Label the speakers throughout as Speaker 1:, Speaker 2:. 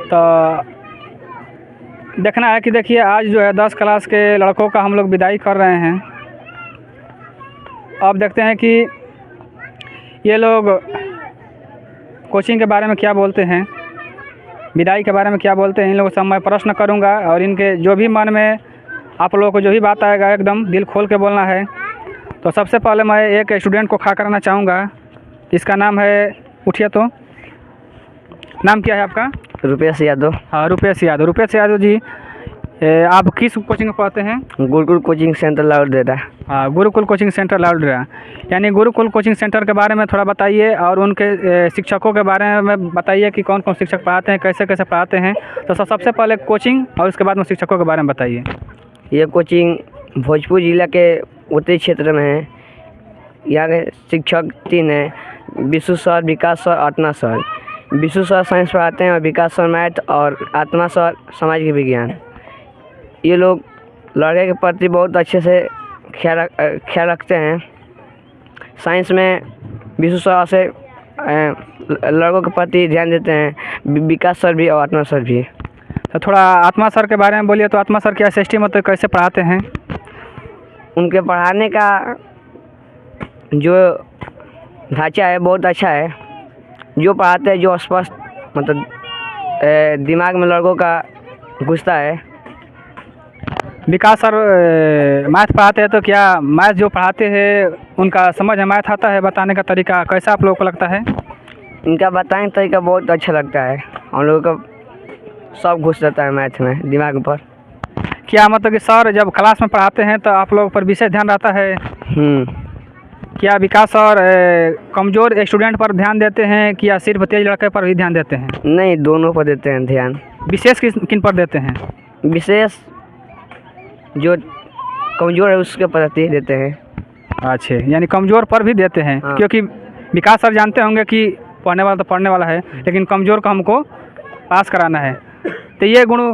Speaker 1: तो देखना है कि देखिए आज जो है 10 क्लास के लड़कों का हम लोग विदाई कर रहे हैं। अब देखते हैं कि ये लोग कोचिंग के बारे में क्या बोलते हैं, विदाई के बारे में क्या बोलते हैं। इन लोगों से मैं प्रश्न करूंगा और इनके जो भी मन में आप लोगों को जो भी बात आएगा एकदम दिल खोल के बोलना है। तो सबसे पहले मैं एक स्टूडेंट को खड़ा करना चाहूँगा। इसका नाम है, उठिए तो, नाम क्या है आपका?
Speaker 2: रुपेश यादव।
Speaker 1: हाँ, रुपेश यादव। रुपेश यादव जी, आप किस कोचिंग में पढ़ते हैं?
Speaker 2: गुरुकुल कोचिंग सेंटर लाउडरेरा।
Speaker 1: हाँ, गुरुकुल कोचिंग सेंटर लाउडरेरा। यानी गुरुकुल कोचिंग सेंटर के बारे में थोड़ा बताइए और उनके शिक्षकों के बारे में बताइए कि कौन कौन शिक्षक पढ़ाते हैं, कैसे कैसे पढ़ाते हैं। तो सबसे पहले कोचिंग और उसके बाद में शिक्षकों के बारे में बताइए।
Speaker 2: ये कोचिंग भोजपुर जिला के उत्तरी क्षेत्र में है। यहाँ के शिक्षक 3 हैं, विशु सर, विकास सर, आत्मा सर। विशु सर साइंस पढ़ाते हैं और विकास सर मैथ और आत्मा सर सामाजिक विज्ञान। ये लोग लड़के के प्रति बहुत अच्छे से ख्याल रखते हैं। साइंस में विशु सर से लड़कों के प्रति ध्यान देते हैं, विकास सर भी और आत्मा सर भी।
Speaker 1: तो थोड़ा आत्मा सर के बारे में बोलिए। तो आत्मा सर क्या SST मतलब कैसे पढ़ाते हैं?
Speaker 2: उनके पढ़ाने का जो ढांचा है बहुत अच्छा है। जो पढ़ाते हैं जो स्पष्ट मतलब दिमाग में लड़कों का घुसता है।
Speaker 1: विकास सर मैथ पढ़ाते हैं, तो क्या मैथ जो पढ़ाते हैं उनका समझ में मैथ आता है? बताने का तरीका कैसा आप लोगों को लगता है?
Speaker 2: इनका बताने का तरीका बहुत अच्छा लगता है। हम लोगों का सब घुस जाता है मैथ में दिमाग पर।
Speaker 1: क्या मतलब कि सर जब क्लास में पढ़ाते हैं तो आप लोगों पर विशेष ध्यान रहता है? क्या विकास सर कमज़ोर स्टूडेंट पर ध्यान देते हैं कि या सिर्फ तेज लड़के पर भी ध्यान देते हैं?
Speaker 2: नहीं, दोनों पर देते हैं ध्यान।
Speaker 1: विशेष किन पर देते हैं?
Speaker 2: विशेष जो कमज़ोर है उसके प्रति देते हैं।
Speaker 1: अच्छा, यानी कमज़ोर पर भी देते हैं।
Speaker 2: हाँ।
Speaker 1: क्योंकि विकास सर जानते होंगे कि पढ़ने वाला तो पढ़ने वाला है, लेकिन कमज़ोर को हमको पास कराना है। तो ये गुण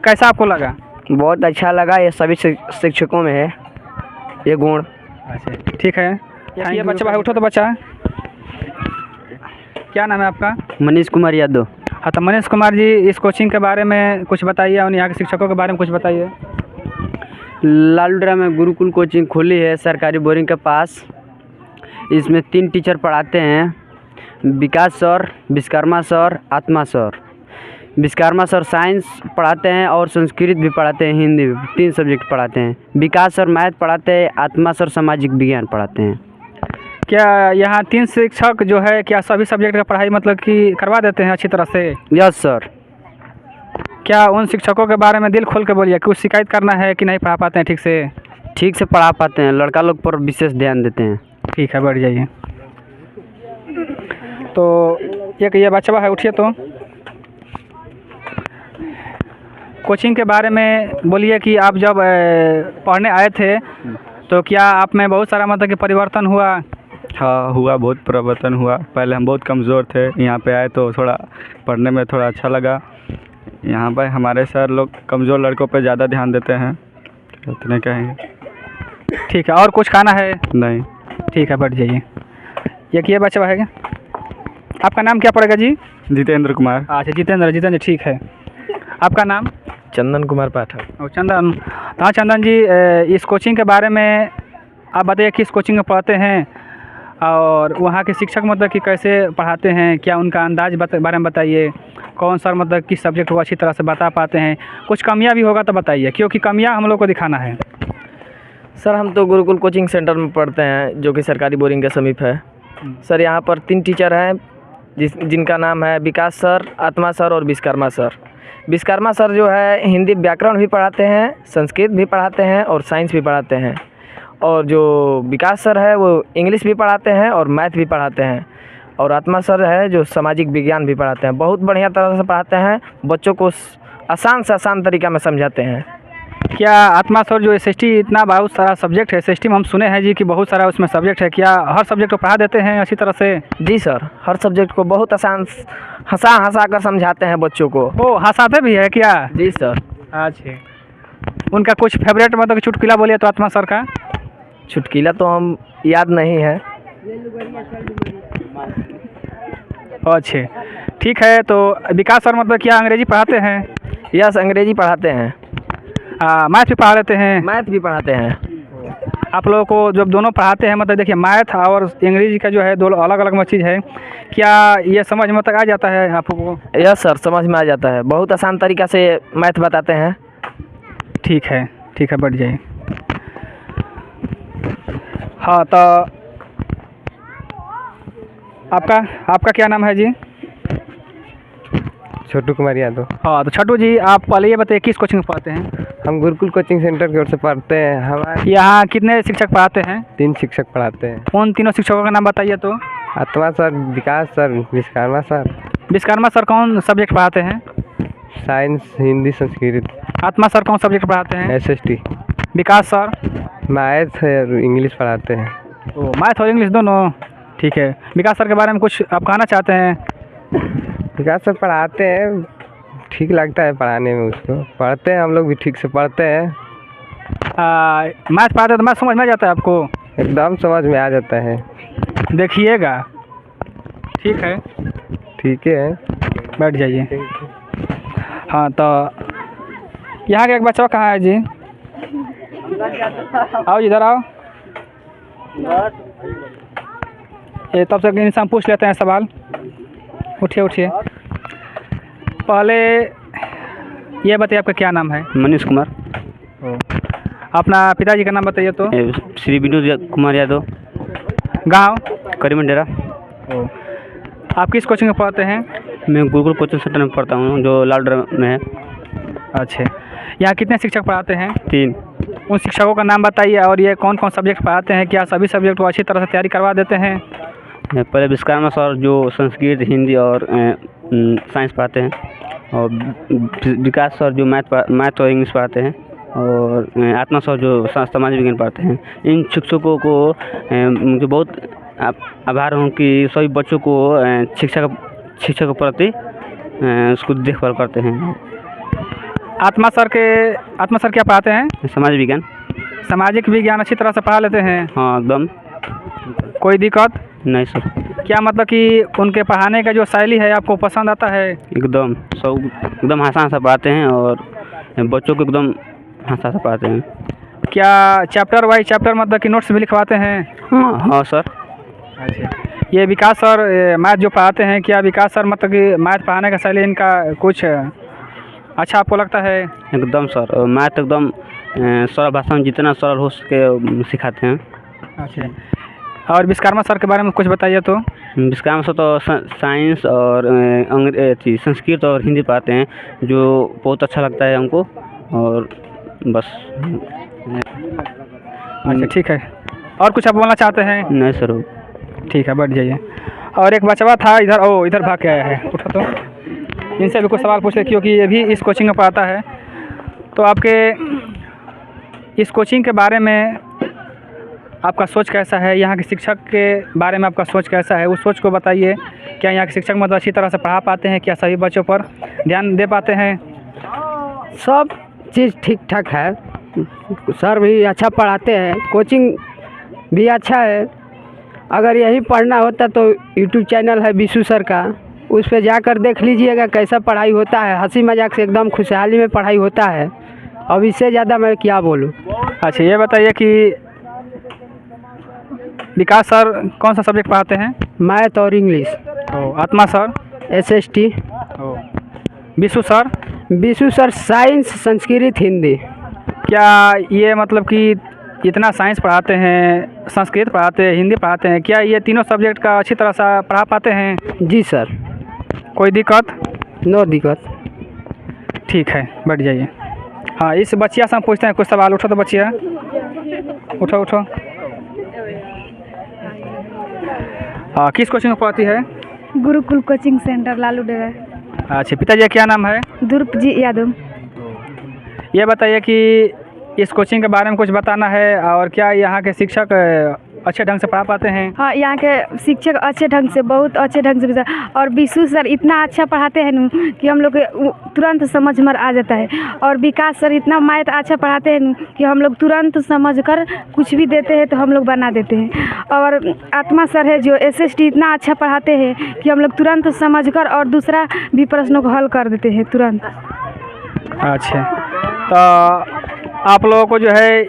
Speaker 1: कैसा आपको लगा?
Speaker 2: बहुत अच्छा लगा। ये सभी शिक्षकों में है ये गुण।
Speaker 1: अच्छा, ठीक है। ये बच्चा भाई उठो तो बच्चा, क्या नाम है आपका?
Speaker 2: मनीष कुमार यादव।
Speaker 1: हाँ, तो मनीष कुमार जी, इस कोचिंग के बारे में कुछ बताइए और यहाँ के शिक्षकों के बारे में कुछ बताइए।
Speaker 2: लालडरा में गुरुकुल कोचिंग खोली है सरकारी बोरिंग के पास। इसमें 3 टीचर पढ़ाते हैं, विकास सर, विश्वकर्मा सर, आत्मा सर। विश्वकर्मा सर साइंस पढ़ाते हैं और संस्कृत भी पढ़ाते हैं, हिंदी भी। 3 सब्जेक्ट पढ़ाते हैं। विकास सर मैथ पढ़ाते हैं, आत्मा सर सामाजिक विज्ञान पढ़ाते हैं।
Speaker 1: क्या यहाँ 3 शिक्षक जो है क्या सभी सब्जेक्ट का पढ़ाई मतलब कि करवा देते हैं अच्छी तरह से?
Speaker 2: Yes sir.
Speaker 1: क्या उन शिक्षकों के बारे में दिल खोल के बोलिए, कुछ शिकायत करना है कि नहीं पढ़ा पाते हैं ठीक से?
Speaker 2: ठीक से पढ़ा पाते हैं, लड़का लोग पर विशेष ध्यान देते हैं।
Speaker 1: ठीक है, बढ़ जाइए। तो एक ये बच्चा है, उठिए तो, कोचिंग के बारे में बोलिए कि आप जब पढ़ने आए थे तो क्या आप में बहुत सारा मतलब कि परिवर्तन हुआ?
Speaker 3: हाँ, हुआ, बहुत परिवर्तन हुआ। पहले हम बहुत कमज़ोर थे, यहाँ पे आए तो थोड़ा पढ़ने में थोड़ा अच्छा लगा। यहाँ पर हमारे सर लोग कमज़ोर लड़कों पे ज़्यादा ध्यान देते हैं, इतने कहेंगे।
Speaker 1: ठीक है, और कुछ खाना है?
Speaker 3: नहीं।
Speaker 1: ठीक है, बैठ जाइए। ये बच्चा है क्या? आपका नाम क्या पड़ेगा जी?
Speaker 3: जितेंद्र कुमार।
Speaker 1: अच्छा, जितेंद्र, ठीक है। आपका नाम?
Speaker 2: चंदन कुमार पाठक।
Speaker 1: और चंदन। हाँ चंदन जी, इस कोचिंग के बारे में आप बताइए, किस कोचिंग में पढ़ते हैं और वहाँ के शिक्षक मतलब कि कैसे पढ़ाते हैं, क्या उनका अंदाज बारे में बताइए। कौन सर मतलब किस सब्जेक्ट को अच्छी तरह से बता पाते हैं? कुछ कमियाँ भी होगा तो बताइए, क्योंकि कमियाँ हम लोग को दिखाना है।
Speaker 4: सर हम तो गुरुकुल कोचिंग सेंटर में पढ़ते हैं जो कि सरकारी बोरिंग के समीप है। सर यहाँ पर 3 टीचर हैं जिनका नाम है विकास सर, आत्मा सर और विश्वकर्मा सर। विश्वकर्मा सर जो है हिंदी व्याकरण भी पढ़ाते हैं, संस्कृत भी पढ़ाते हैं और साइंस भी पढ़ाते हैं। और जो विकास सर है वो इंग्लिश भी पढ़ाते हैं और मैथ भी पढ़ाते हैं। और आत्मा सर है जो सामाजिक विज्ञान भी पढ़ाते हैं। बहुत बढ़िया तरह से पढ़ाते हैं, बच्चों को आसान से आसान तरीका में समझाते हैं।
Speaker 1: क्या आत्मा सर जो SST इतना बहुत सारा सब्जेक्ट है, SST में हम सुने हैं जी कि बहुत सारा उसमें सब्जेक्ट है, क्या हर सब्जेक्ट को पढ़ा देते हैं अच्छी तरह से?
Speaker 4: जी सर, हर सब्जेक्ट को बहुत आसान हंसा कर समझाते हैं बच्चों को।
Speaker 1: वो हंसाते भी है क्या?
Speaker 4: जी सर।
Speaker 1: अच्छा, उनका कुछ फेवरेट मतलब चुटकुला बोलिए तो आत्मा सर का।
Speaker 4: चुटकुला तो हम याद नहीं है।
Speaker 1: अच्छे, ठीक है। तो विकास सर मतलब क्या अंग्रेजी पढ़ाते हैं?
Speaker 4: यस, अंग्रेजी पढ़ाते हैं,
Speaker 1: मैथ भी पढ़ा लेते हैं?
Speaker 4: मैथ भी पढ़ाते हैं।
Speaker 1: आप लोगों को जब दोनों पढ़ाते हैं मतलब देखिए मैथ और अंग्रेजी का जो है दो अलग अलग चीज़ है, क्या ये समझ में तक आ जाता है आप लोगों को?
Speaker 4: यस सर, समझ में आ जाता है, बहुत आसान तरीक़ा से मैथ बताते हैं।
Speaker 1: ठीक है, ठीक है, बढ़ जाइए। हाँ, तो आपका क्या नाम है जी?
Speaker 5: छोटू कुमार यादव।
Speaker 1: हाँ, तो छोटू जी आप पहले ये बताइए किस कोचिंग में पढ़ते हैं?
Speaker 5: हम गुरुकुल कोचिंग सेंटर की ओर से पढ़ते हैं। हमारे
Speaker 1: यहाँ कितने शिक्षक पढ़ाते हैं?
Speaker 5: 3 शिक्षक पढ़ाते हैं।
Speaker 1: उन तीनों शिक्षकों का नाम बताइए तो।
Speaker 5: Atma sir, Vikas sir, Vishwakarma sir.
Speaker 1: Vishwakarma sir कौन सब्जेक्ट पढ़ाते हैं?
Speaker 5: साइंस, हिंदी, संस्कृत।
Speaker 1: आत्मा सर कौन सब्जेक्ट पढ़ाते हैं?
Speaker 5: SST।
Speaker 1: विकास सर?
Speaker 5: मैथ और इंग्लिश पढ़ाते हैं।
Speaker 1: ओ, मैथ और इंग्लिश दोनों, ठीक है। विकास सर के बारे में कुछ आप कहना चाहते हैं?
Speaker 5: विकास सर पढ़ाते हैं, ठीक लगता है पढ़ाने में, उसको पढ़ते हैं, हम लोग भी ठीक से पढ़ते हैं।
Speaker 1: मैथ पढ़ाते हैं तो मैथ समझ में आ जाता है आपको?
Speaker 5: एकदम समझ में आ जाता है।
Speaker 1: देखिएगा, ठीक है,
Speaker 5: ठीक है,
Speaker 1: बैठ जाइए। हाँ, तो यहाँ का एक बच्चा कहाँ है जी? आओ इधर आओ। ये तब तक इनसे हम पूछ लेते हैं सवाल। उठिए उठिए। पहले ये बताइए आपका क्या नाम है?
Speaker 3: मनीष कुमार।
Speaker 1: अपना पिताजी का नाम बताइए तो।
Speaker 3: श्री विनोद कुमार यादव।
Speaker 1: गांव?
Speaker 3: करीमंडेरा।
Speaker 1: आप किस कोचिंग में पढ़ते हैं?
Speaker 3: मैं गुरुकुल कोचिंग सेंटर में पढ़ता हूँ जो लालडर में है।
Speaker 1: अच्छा, यहाँ कितने शिक्षक पढ़ाते हैं?
Speaker 3: 3।
Speaker 1: उन शिक्षकों का नाम बताइए और ये कौन कौन सब्जेक्ट पढ़ाते हैं? क्या सभी सब्जेक्ट को अच्छी तरह से तैयारी करवा देते हैं?
Speaker 3: पहले विश्वकर्मा सर जो संस्कृत, हिंदी और साइंस पढ़ाते हैं, और विकास सर जो मैथ और इंग्लिश पढ़ाते हैं, और आत्मा सर जो समाज विज्ञान पढ़ाते हैं। इन शिक्षकों को मुझे बहुत आभार हूँ कि सभी बच्चों को शिक्षा के प्रति उसको देखभाल करते हैं।
Speaker 1: आत्मा सर क्या पढ़ाते हैं?
Speaker 3: समाज विज्ञान।
Speaker 1: सामाजिक विज्ञान अच्छी तरह से पढ़ा लेते हैं?
Speaker 3: हाँ, एकदम।
Speaker 1: कोई दिक्कत
Speaker 3: नहीं सर।
Speaker 1: क्या मतलब कि उनके पढ़ाने का जो शैली है आपको पसंद आता है?
Speaker 3: एकदम, सब एकदम आसान से पढ़ाते हैं और बच्चों को एकदम आसान से पढ़ाते हैं।
Speaker 1: क्या चैप्टर वाइज चैप्टर मतलब कि नोट्स भी लिखवाते हैं?
Speaker 3: हाँ सर।
Speaker 1: अच्छा, ये विकास सर मैथ जो पढ़ाते हैं, क्या विकास सर मतलब कि मैथ पढ़ाने का शैली इनका कुछ अच्छा आपको लगता है?
Speaker 3: एकदम सर, मैथ एकदम सरल भाषा में जितना सरल हो सके सिखाते हैं।
Speaker 1: अच्छा, और विश्वकर्मा सर के बारे में कुछ बताइए तो।
Speaker 3: विश्वकर्मा सर तो साइंस और संस्कृत और हिंदी पढ़ाते हैं जो बहुत अच्छा लगता है हमको, और बस।
Speaker 1: अच्छा, ठीक है। और कुछ आप बोलना चाहते हैं?
Speaker 3: नहीं सर।
Speaker 1: ठीक है, बैठ जाइए। और एक बचवा था इधर, इधर भाग के आया है, उठा तो इनसे भी कुछ सवाल पूछ ले क्योंकि ये भी इस कोचिंग में पढ़ाता है। तो आपके इस कोचिंग के बारे में आपका सोच कैसा है? यहाँ के शिक्षक के बारे में आपका सोच कैसा है? उस सोच को बताइए। क्या यहाँ के शिक्षक मतलब अच्छी तरह से पढ़ा पाते हैं? क्या सभी बच्चों पर ध्यान दे पाते हैं?
Speaker 6: सब चीज़ ठीक ठाक है, सर भी अच्छा पढ़ाते हैं, कोचिंग भी अच्छा है। अगर यही पढ़ना होता तो यूट्यूब चैनल है विशु सर का, उस पर जाकर देख लीजिएगा कैसा पढ़ाई होता है। हंसी मजाक से एकदम खुशहाली में पढ़ाई होता है। अब इससे ज़्यादा मैं क्या बोलूँ।
Speaker 1: अच्छा, ये बताइए कि विकास सर कौन सा सब्जेक्ट पढ़ाते हैं?
Speaker 6: मैथ और इंग्लिश।
Speaker 1: आत्मा sir?
Speaker 6: SST।
Speaker 1: Vishu sir?
Speaker 6: Vishu sir science, Sanskrit, Hindi.
Speaker 1: क्या ये मतलब कि इतना साइंस पढ़ाते हैं, संस्कृत पढ़ाते हैं, हिंदी पढ़ाते हैं, क्या ये तीनों सब्जेक्ट का अच्छी तरह से पढ़ा पाते हैं?
Speaker 6: जी सर।
Speaker 1: कोई दिक्कत?
Speaker 6: नो दिक्कत।
Speaker 1: ठीक है, बैठ जाइए। हाँ, इस बच्चिया से हम पूछते हैं कुछ सवाल। उठो तो बच्चिया, उठो उठो। हाँ, किस कोचिंग में पढ़ती है?
Speaker 7: गुरुकुल कोचिंग सेंटर लालू डेरा।
Speaker 1: अच्छा, पिताजी का क्या नाम है?
Speaker 7: ध्रुव जी यादव।
Speaker 1: ये बताइए कि इस कोचिंग के बारे में कुछ बताना है, और क्या यहाँ के शिक्षक अच्छे ढंग से पढ़ा पाते हैं?
Speaker 7: हाँ, यहाँ के शिक्षक अच्छे ढंग से, बहुत अच्छे ढंग से और विशु सर इतना अच्छा पढ़ाते हैं न कि हम लोग के तुरंत समझ में आ जाता है। और विकास सर इतना मैथ अच्छा पढ़ाते हैं न कि हम लोग तुरंत समझ कर कुछ भी देते हैं तो हम लोग बना देते हैं। और आत्मा सर है जो SST इतना अच्छा पढ़ाते हैं कि हम लोग तुरंत समझ कर और दूसरा भी प्रश्नों को हल कर देते हैं तुरंत।
Speaker 1: अच्छा, तो आप लोगों को जो है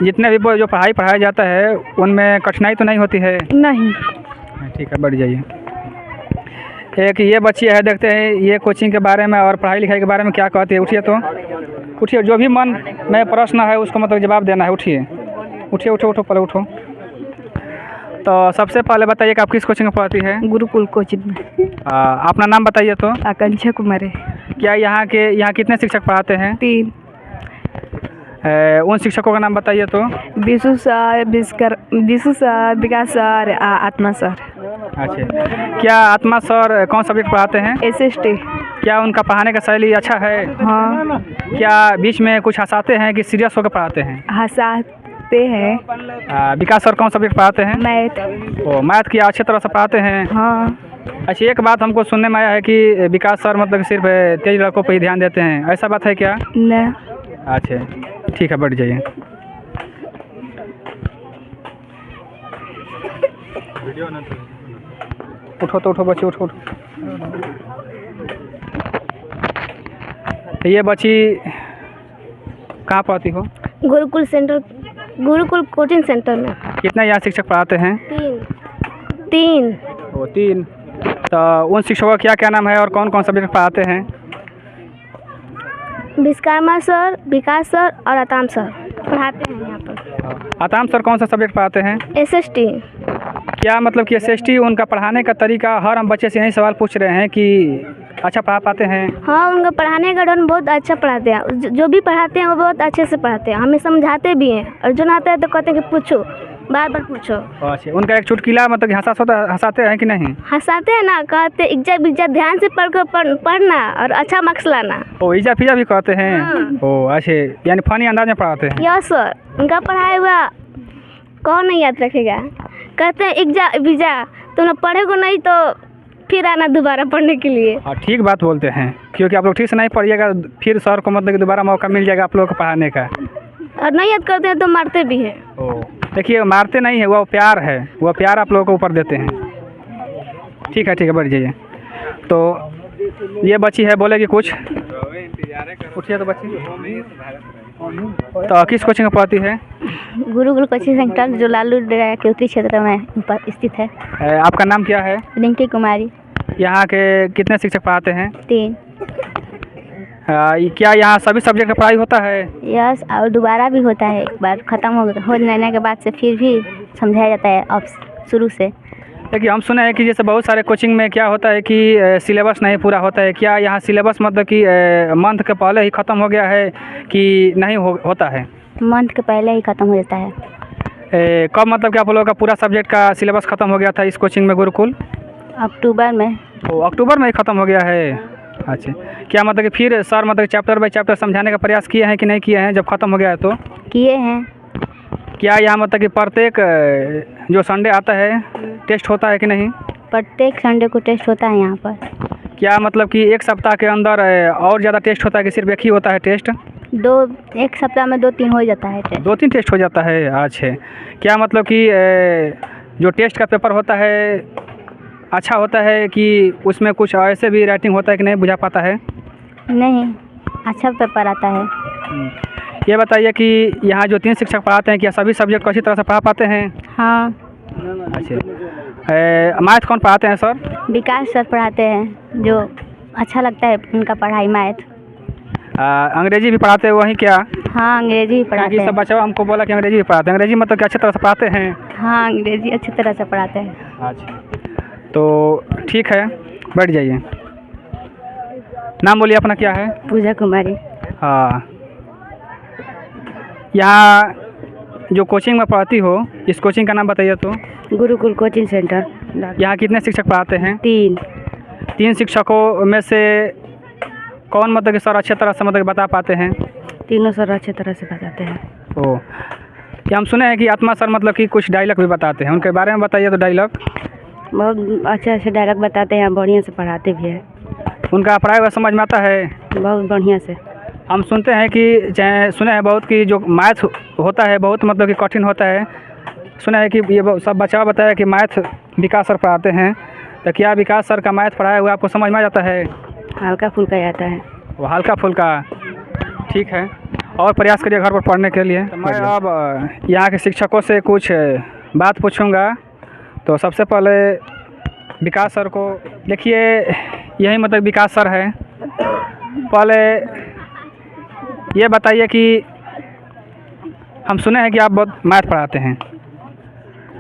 Speaker 1: जितने भी जो पढ़ाई पढ़ाया जाता है उनमें कठिनाई तो नहीं होती है?
Speaker 7: नहीं।
Speaker 1: ठीक है, बढ़ जाइए। एक ये बच्ची है, देखते हैं ये कोचिंग के बारे में और पढ़ाई लिखाई के बारे में क्या कहती है। उठिए, तो उठिए, जो भी मन में प्रश्न है उसको मतलब जवाब देना है। उठिए उठिए, उठो उठो, पहले उठो। तो सबसे पहले बताइए कि आप किस कोचिंग में पढ़ती है?
Speaker 7: गुरुकुल कोचिंग में।
Speaker 1: अपना नाम बताइए। तो
Speaker 7: आकांक्षा कुमारी।
Speaker 1: क्या यहाँ कितने शिक्षक पढ़ाते हैं?
Speaker 7: 3।
Speaker 1: उन शिक्षकों का नाम बताइए। तो
Speaker 7: विशु सर, विकास सर, आत्मा सर।
Speaker 1: अच्छा, क्या आत्मा सर कौन सब्जेक्ट पढ़ाते हैं?
Speaker 7: SST।
Speaker 1: क्या उनका पढ़ाने का शैली अच्छा है?
Speaker 7: हाँ।
Speaker 1: क्या बीच में कुछ हंसाते हैं कि सीरियस होकर पढ़ाते हैं?
Speaker 7: हंसाते हैं।
Speaker 1: विकास सर कौन सब्जेक्ट पढ़ाते हैं?
Speaker 7: मैथ।
Speaker 1: ओ, मैथ की अच्छी तरह से पढ़ाते हैं।
Speaker 7: हाँ।
Speaker 1: अच्छा, एक बात हमको सुनने में आया है कि विकास सर मतलब सिर्फ तेज लड़कों पर ही ध्यान देते हैं, ऐसा बात है क्या?
Speaker 7: न।
Speaker 1: अच्छा, ठीक है, बढ़ जाइए। उठो तो उठो बच्ची, उठो। ये बच्ची कहाँ पढ़ती हो?
Speaker 8: गुरुकुल कोचिंग सेंटर में।
Speaker 1: कितना यहाँ शिक्षक पढ़ाते हैं?
Speaker 8: 3।
Speaker 1: ओ, 3। तो उन शिक्षकों का क्या क्या नाम है और कौन कौन सब्जेक्ट पढ़ाते हैं?
Speaker 8: विश्वकर्मा सर, विकास सर और आताम सर पढ़ाते हैं यहाँ पर।
Speaker 1: आताम सर कौन सा सब्जेक्ट पढ़ाते हैं?
Speaker 8: SST।
Speaker 1: क्या मतलब कि SST उनका पढ़ाने का तरीका, हर हम बच्चे से यही सवाल पूछ रहे हैं कि अच्छा पढ़ा पाते हैं?
Speaker 8: हाँ, उनका पढ़ाने का ढंग बहुत अच्छा पढ़ाते हैं। जो भी पढ़ाते हैं वो बहुत अच्छे से पढ़ाते हैं, हमें समझाते भी हैं। और जो ना आता है तो कहते हैं कि पूछो, बार बार पूछो।
Speaker 1: अच्छा, उनका एक चुटकुला मतलब कि हंसाते हैं कि नहीं?
Speaker 8: हंसाते हैं ना, कहते इज्जा ध्यान से पढ़ना और अच्छा मार्क्स लाना।
Speaker 1: ओ, इजा फिजा भी कहते हैं? ओ, अच्छे, यानी फनी अंदाज में पढ़ाते हैं।
Speaker 8: यस सर, उनका पढ़ाया हुआ कौन नहीं याद रखेगा। कहते हैं इज्जा विजा, तुम पढ़ेगो नहीं तो फिर आना दोबारा पढ़ने के लिए।
Speaker 1: हाँ, ठीक बात बोलते हैं, क्योंकि आप लोग ठीक से नहीं पढ़िएगा फिर सर को मतलब कि दोबारा मौका मिल जाएगा आप लोगों को पढ़ाने का।
Speaker 8: और नहीं याद करते हैं तो मारते भी हैं।
Speaker 1: ओ, देखिए, मारते नहीं है, वो प्यार है, वो प्यार आप लोगों को ऊपर देते हैं। ठीक है, बढ़ जाइए। तो ये बच्ची है, बोलेगी कुछ। उठिए तो बच्ची। तो किस कोचिंग में पढ़ती है?
Speaker 8: गुरुकुल कोचिंग सेंटर जो लालू डेरा के उत्तरी क्षेत्र में स्थित है।
Speaker 1: आपका नाम क्या है?
Speaker 8: रिंकी कुमारी।
Speaker 1: यहाँ के कितने शिक्षक पढ़ाते हैं?
Speaker 8: 3।
Speaker 1: क्या यहाँ सभी सब्जेक्ट का पढ़ाई होता है?
Speaker 8: यस, और दोबारा भी होता है। एक बार ख़त्म हो जाने के बाद से फिर भी समझाया जाता है अब शुरू से।
Speaker 1: देखिए, हम सुने हैं कि जैसे बहुत सारे कोचिंग में क्या होता है कि सिलेबस नहीं पूरा होता है। क्या यहाँ सिलेबस मतलब कि मंथ के पहले ही ख़त्म हो गया है कि नहीं होता है?
Speaker 8: मंथ के पहले ही ख़त्म हो जाता है।
Speaker 1: कब मतलब कि आप लोगों का पूरा सब्जेक्ट का सिलेबस ख़त्म हो गया था इस कोचिंग में गुरुकुल?
Speaker 8: अक्टूबर में।
Speaker 1: ओ, अक्टूबर में ही ख़त्म हो गया है। अच्छा, क्या मतलब कि फिर सर मतलब चैप्टर बाय चैप्टर समझाने का प्रयास किए हैं कि नहीं किए हैं जब ख़त्म हो गया है तो?
Speaker 8: किए हैं।
Speaker 1: क्या यहाँ मतलब कि प्रत्येक जो संडे आता है टेस्ट होता है कि नहीं?
Speaker 8: प्रत्येक संडे को टेस्ट होता है यहाँ पर।
Speaker 1: क्या मतलब कि एक सप्ताह के अंदर और ज़्यादा टेस्ट होता है कि सिर्फ एक ही होता है टेस्ट?
Speaker 8: एक सप्ताह में 2-3 हो जाता है टेस्ट।
Speaker 1: 2-3 टेस्ट हो जाता है। अच्छा, क्या मतलब कि जो टेस्ट का पेपर होता है अच्छा होता है कि उसमें कुछ ऐसे भी राइटिंग होता है कि नहीं बुझा पाता है?
Speaker 8: नहीं, अच्छा पेपर आता है।
Speaker 1: ये बताइए कि यहाँ जो 3 शिक्षक पढ़ाते हैं क्या सभी सब्जेक्ट को अच्छी तरह से पढ़ा पाते हैं?
Speaker 8: हाँ।
Speaker 1: अच्छा, मैथ कौन पढ़ाते हैं सर?
Speaker 8: विकास सर पढ़ाते हैं, जो अच्छा लगता है उनका पढ़ाई मैथ।
Speaker 1: अंग्रेजी भी पढ़ाते हैं वहीं क्या?
Speaker 8: हाँ, अंग्रेजी भी पढ़ाते हैं।
Speaker 1: सब बच्चा हमको बोला कि अंग्रेजी भी पढ़ाते हैं। अंग्रेजी मतलब कि अच्छी तरह से पढ़ाते हैं?
Speaker 8: हाँ, अंग्रेजी अच्छी तरह से पढ़ाते हैं।
Speaker 1: अच्छा, तो ठीक है, बैठ जाइए। नाम बोलिए अपना, क्या है?
Speaker 8: पूजा कुमारी।
Speaker 1: हाँ, यहाँ जो कोचिंग में पढ़ती हो इस कोचिंग का नाम बताइए तो।
Speaker 7: Gurukul coaching centre.
Speaker 1: यहाँ कितने शिक्षक पढ़ाते हैं?
Speaker 7: 3।
Speaker 1: 3 शिक्षकों में से कौन मतलब कि सर अच्छे तरह से मतलब बता पाते हैं?
Speaker 7: तीनों सर अच्छे तरह से बताते हैं।
Speaker 1: ओ, ये हम सुने हैं कि आत्मा सर मतलब कि कुछ डायलॉग भी बताते हैं, उनके बारे में बताइए तो डायलॉग।
Speaker 9: बहुत अच्छे अच्छे डायलॉग बताते हैं, बढ़िया से पढ़ाते भी हैं,
Speaker 1: उनका पढ़ाई हुआ समझ में आता है।
Speaker 9: बहुत बढ़िया से।
Speaker 1: हम सुनते हैं कि चाहे सुने हैं बहुत कि जो मैथ होता है बहुत मतलब कि कठिन होता है। सुना है कि ये सब बच्चा बताया कि मैथ विकास सर पढ़ाते हैं, तो क्या विकास सर का मैथ पढ़ाया हुआ आपको समझ में आ जाता है?
Speaker 9: हल्का फुल्का आता है।
Speaker 1: वो हल्का फुल्का, ठीक है। और प्रयास करिए घर पर पढ़ने के लिए। तो मैं अब यहाँ के शिक्षकों से कुछ बात पूछूंगा। तो सबसे पहले विकास सर को देखिए, यही मतलब विकास सर है। पहले ये बताइए कि हम सुने हैं कि आप बहुत मैथ पढ़ाते हैं।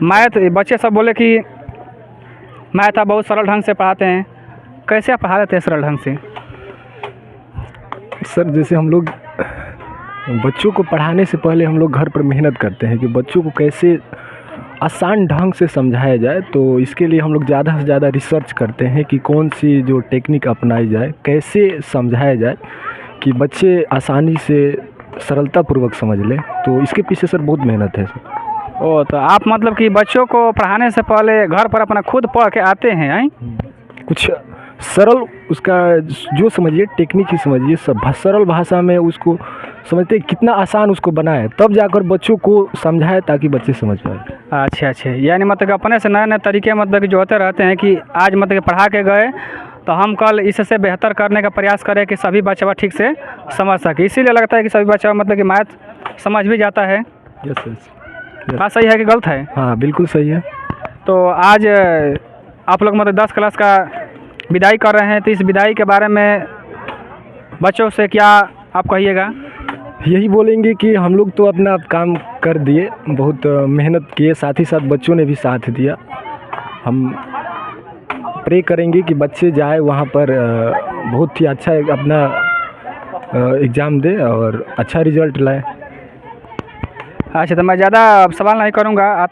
Speaker 1: मैथ बच्चे सब बोले कि मैथ आप बहुत सरल ढंग से पढ़ाते हैं, कैसे आप पढ़ा लेते हैं सरल ढंग से?
Speaker 10: सर जैसे हम लोग बच्चों को पढ़ाने से पहले हम लोग घर पर मेहनत करते हैं कि बच्चों को कैसे आसान ढंग से समझाया जाए। तो इसके लिए हम लोग ज़्यादा से ज़्यादा रिसर्च करते हैं कि कौन सी जो टेक्निक अपनाई जाए, कैसे समझाया जाए कि बच्चे आसानी से सरलतापूर्वक समझ लें। तो इसके पीछे सर बहुत मेहनत है सर।
Speaker 1: ओ, तो आप मतलब कि बच्चों को पढ़ाने से पहले घर पर अपना खुद पढ़ के आते हैं?
Speaker 10: कुछ सरल उसका जो समझिए टेक्निक ही समझिए, सब सरल भाषा में उसको समझते कितना आसान उसको बनाए, तब जाकर बच्चों को समझाए ताकि बच्चे समझ पाए।
Speaker 1: अच्छा अच्छा, यानी मतलब कि अपने से नए नए तरीके मतलब कि जो होते रहते हैं कि आज मतलब कि पढ़ा के गए तो हम कल इससे बेहतर करने का प्रयास करें कि सभी बच्चा ठीक से समझ सके। इसीलिए लगता है कि सभी बच्चा मतलब कि मैथ समझ भी जाता है।
Speaker 10: यस यस,
Speaker 1: बात सही है कि गलत है?
Speaker 10: हाँ बिल्कुल सही है।
Speaker 1: तो आज आप लोग मतलब 10 क्लास का विदाई कर रहे हैं, तो इस विदाई के बारे में बच्चों से क्या आप कहिएगा?
Speaker 10: यही बोलेंगे कि हम लोग तो अपना काम कर दिए, बहुत मेहनत किए, साथ ही साथ बच्चों ने भी साथ दिया। हम प्रे करेंगे कि बच्चे जाए वहाँ पर बहुत ही अच्छा अपना एग्ज़ाम दे और अच्छा रिजल्ट लाए।
Speaker 1: अच्छा, तो मैं ज़्यादा सवाल नहीं करूँगा।